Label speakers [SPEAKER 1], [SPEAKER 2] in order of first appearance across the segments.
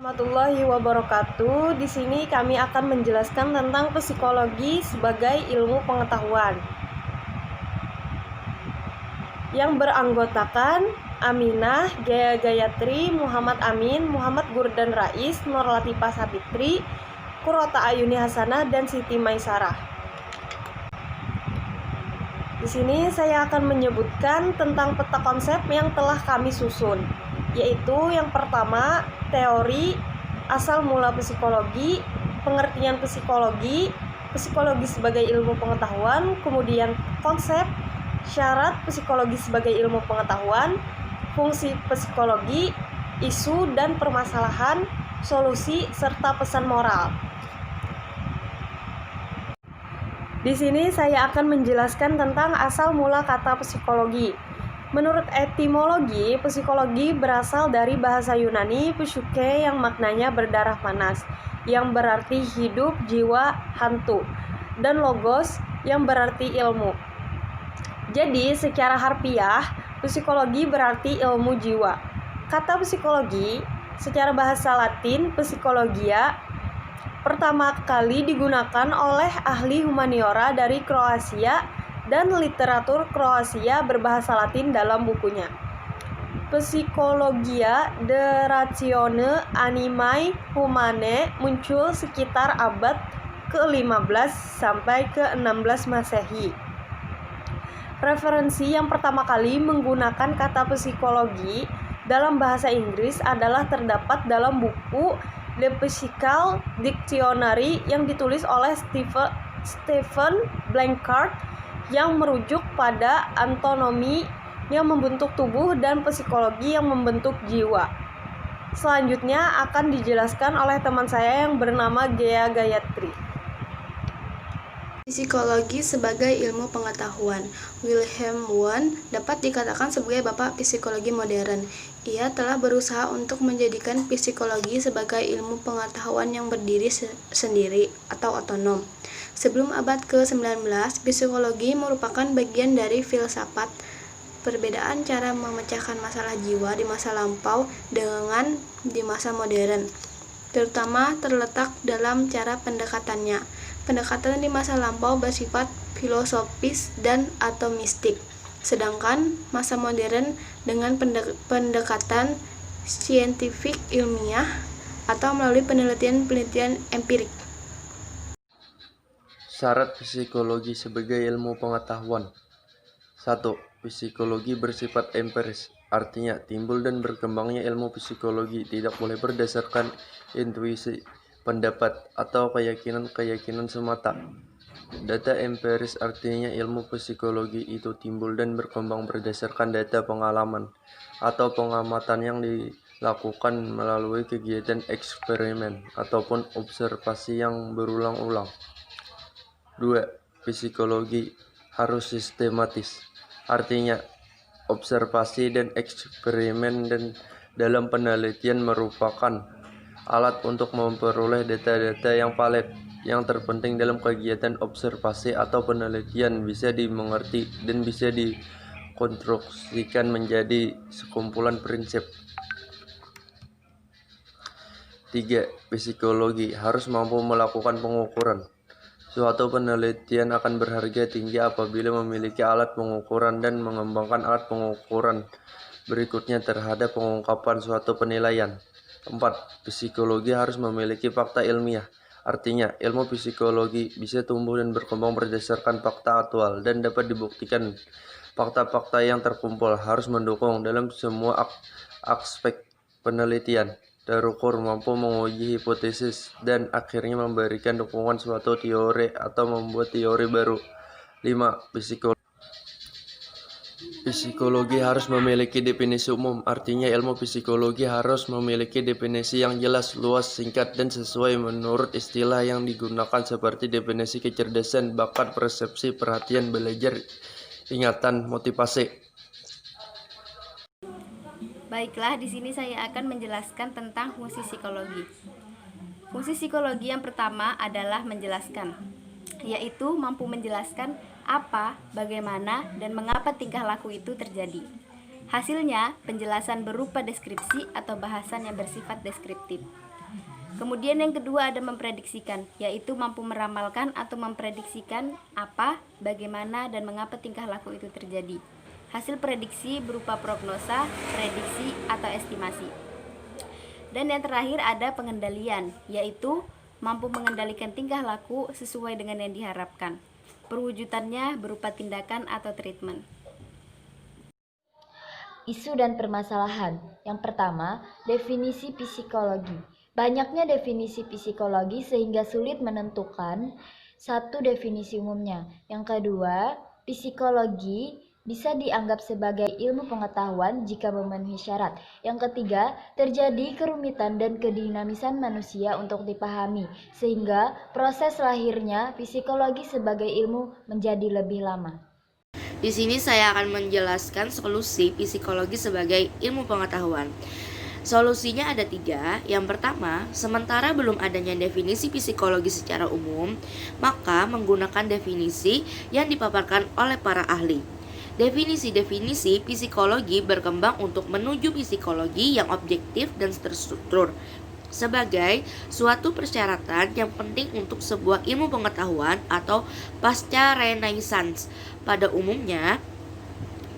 [SPEAKER 1] Warahmatullahi wabarakatuh. Di sini kami akan menjelaskan tentang psikologi sebagai ilmu pengetahuan yang beranggotakan Aminah, Gaya Gayatri, Muhammad Amin, Muhammad Gurdan Rais, Nur Latifah Sabitri, Qurrata Ayuni Hasanah, dan Siti Maisarah. Di sini saya akan menyebutkan tentang peta konsep yang telah kami susun, yaitu yang pertama, teori, asal mula psikologi, pengertian psikologi, psikologi sebagai ilmu pengetahuan, kemudian konsep, syarat psikologi sebagai ilmu pengetahuan, fungsi psikologi, isu dan permasalahan, solusi, serta pesan moral. Di sini saya akan menjelaskan tentang asal mula kata psikologi. Menurut etimologi, psikologi berasal dari bahasa Yunani psyche yang maknanya berdarah panas, yang berarti hidup, jiwa, hantu, dan logos yang berarti ilmu. Jadi, secara harfiah, psikologi berarti ilmu jiwa. Kata psikologi secara bahasa Latin psychologia pertama kali digunakan oleh ahli humaniora dari Kroasia dan literatur Kroasia berbahasa Latin dalam bukunya Psychologia de Ratione Animae Humanae, muncul sekitar abad ke-15 sampai ke-16 Masehi. Referensi yang pertama kali menggunakan kata psikologi dalam bahasa Inggris adalah terdapat dalam buku The Psychical Dictionary yang ditulis oleh Stephen Blanchard yang merujuk pada anatomi yang membentuk tubuh dan psikologi yang membentuk jiwa. Selanjutnya akan dijelaskan oleh teman saya yang bernama Gaya Gayatri.
[SPEAKER 2] Psikologi sebagai ilmu pengetahuan. Wilhelm Wundt dapat dikatakan sebagai bapak psikologi modern. Ia telah berusaha untuk menjadikan psikologi sebagai ilmu pengetahuan yang berdiri sendiri atau otonom. Sebelum abad ke-19, psikologi merupakan bagian dari filsafat. Perbedaan cara memecahkan masalah jiwa di masa lampau dengan di masa modern, terutama terletak dalam cara pendekatannya. Pendekatan di masa lampau bersifat filosofis dan atau mistik, sedangkan masa modern dengan pendekatan saintifik ilmiah atau melalui penelitian empirik.
[SPEAKER 3] Syarat psikologi sebagai ilmu pengetahuan. 1. Psikologi bersifat empiris, artinya timbul dan berkembangnya ilmu psikologi tidak boleh berdasarkan intuisi, pendapat, atau keyakinan semata. Data empiris artinya ilmu psikologi itu timbul dan berkembang berdasarkan data pengalaman atau pengamatan yang dilakukan melalui kegiatan eksperimen ataupun observasi yang berulang-ulang. 2. Psikologi harus sistematis, artinya observasi dan eksperimen dan dalam penelitian merupakan alat untuk memperoleh data-data yang valid. Yang terpenting dalam kegiatan observasi atau penelitian bisa dimengerti dan bisa dikonstruksikan menjadi sekumpulan prinsip. 3. Psikologi harus mampu melakukan pengukuran. Suatu penelitian akan berharga tinggi apabila memiliki alat pengukuran dan mengembangkan alat pengukuran berikutnya terhadap pengungkapan suatu penilaian. 4. Psikologi harus memiliki fakta ilmiah. Artinya, ilmu psikologi bisa tumbuh dan berkembang berdasarkan fakta aktual dan dapat dibuktikan. Fakta-fakta yang terkumpul harus mendukung dalam semua aspek penelitian, terukur, mampu menguji hipotesis, dan akhirnya memberikan dukungan suatu teori atau membuat teori baru. 5. Psikologi harus memiliki definisi umum, artinya ilmu psikologi harus memiliki definisi yang jelas, luas, singkat, dan sesuai menurut istilah yang digunakan seperti definisi kecerdasan, bakat, persepsi, perhatian, belajar, ingatan, motivasi.
[SPEAKER 4] Baiklah, di sini saya akan menjelaskan tentang fungsi psikologi. Fungsi psikologi yang pertama adalah menjelaskan, yaitu mampu menjelaskan apa, bagaimana, dan mengapa tingkah laku itu terjadi. Hasilnya, penjelasan berupa deskripsi atau bahasan yang bersifat deskriptif. Kemudian yang kedua ada memprediksikan, yaitu mampu meramalkan atau memprediksikan apa, bagaimana, dan mengapa tingkah laku itu terjadi. Hasil prediksi berupa prognosa, prediksi, atau estimasi. Dan yang terakhir ada pengendalian, yaitu mampu mengendalikan tingkah laku sesuai dengan yang diharapkan. Perwujudannya berupa tindakan atau treatment.
[SPEAKER 5] Isu dan permasalahan. Yang pertama, definisi psikologi. Banyaknya definisi psikologi sehingga sulit menentukan satu definisi umumnya. Yang kedua, psikologi bisa dianggap sebagai ilmu pengetahuan jika memenuhi syarat. Yang ketiga, terjadi kerumitan dan kedinamisan manusia untuk dipahami, sehingga proses lahirnya psikologi sebagai ilmu menjadi lebih lama.
[SPEAKER 6] Di sini saya akan menjelaskan solusi psikologi sebagai ilmu pengetahuan. Solusinya ada 3. Yang pertama, sementara belum adanya definisi psikologi secara umum, maka menggunakan definisi yang dipaparkan oleh para ahli. Definisi-definisi psikologi berkembang untuk menuju psikologi yang objektif dan terstruktur sebagai suatu persyaratan yang penting untuk sebuah ilmu pengetahuan atau pasca Renaissance. Pada umumnya,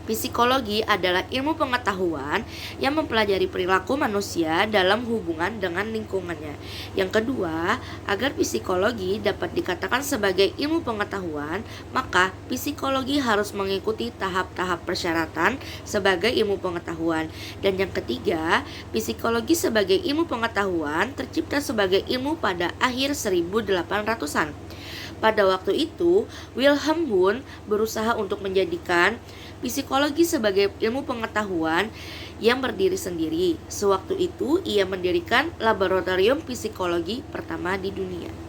[SPEAKER 6] psikologi adalah ilmu pengetahuan yang mempelajari perilaku manusia dalam hubungan dengan lingkungannya. Yang kedua, agar psikologi dapat dikatakan sebagai ilmu pengetahuan, maka psikologi harus mengikuti tahap-tahap persyaratan sebagai ilmu pengetahuan. Dan yang ketiga, psikologi sebagai ilmu pengetahuan tercipta sebagai ilmu pada akhir 1800-an. Pada waktu itu, Wilhelm Wundt berusaha untuk menjadikan psikologi sebagai ilmu pengetahuan yang berdiri sendiri. Sewaktu itu, ia mendirikan laboratorium psikologi pertama di dunia.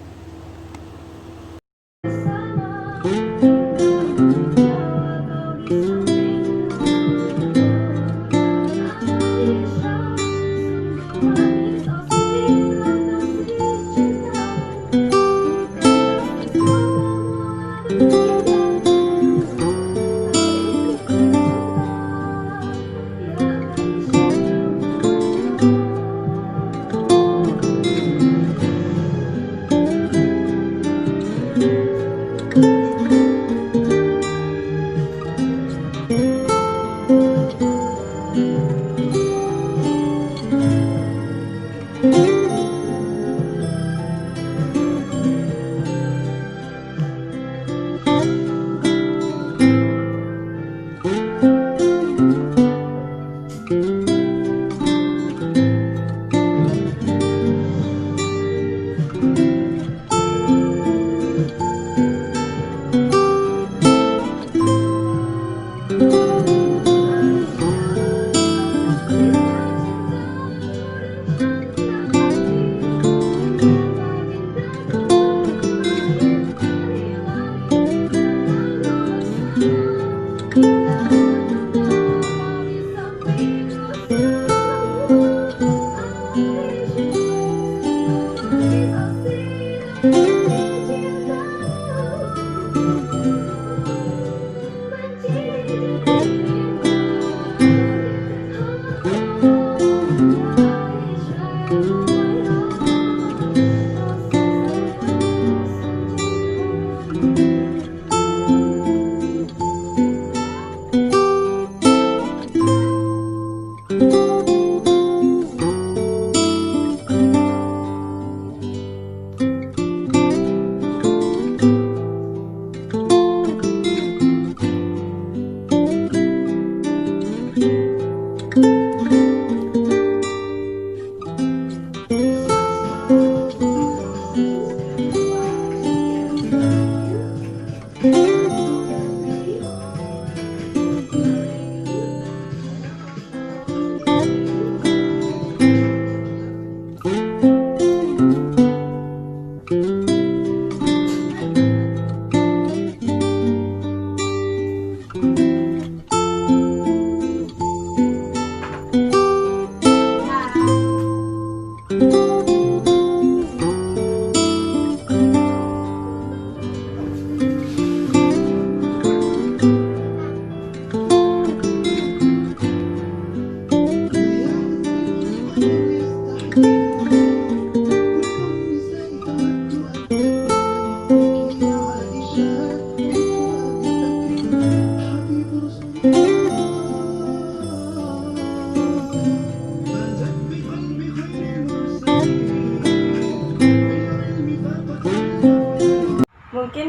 [SPEAKER 1] Mungkin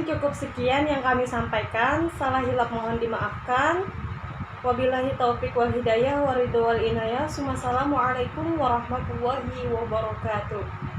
[SPEAKER 1] cukup sekian yang kami sampaikan. Salah hilap mohon dimaafkan. Wabillahi taufiq wal hidayah waridho wal inayah. Assalamualaikum warahmatullahi wabarakatuh.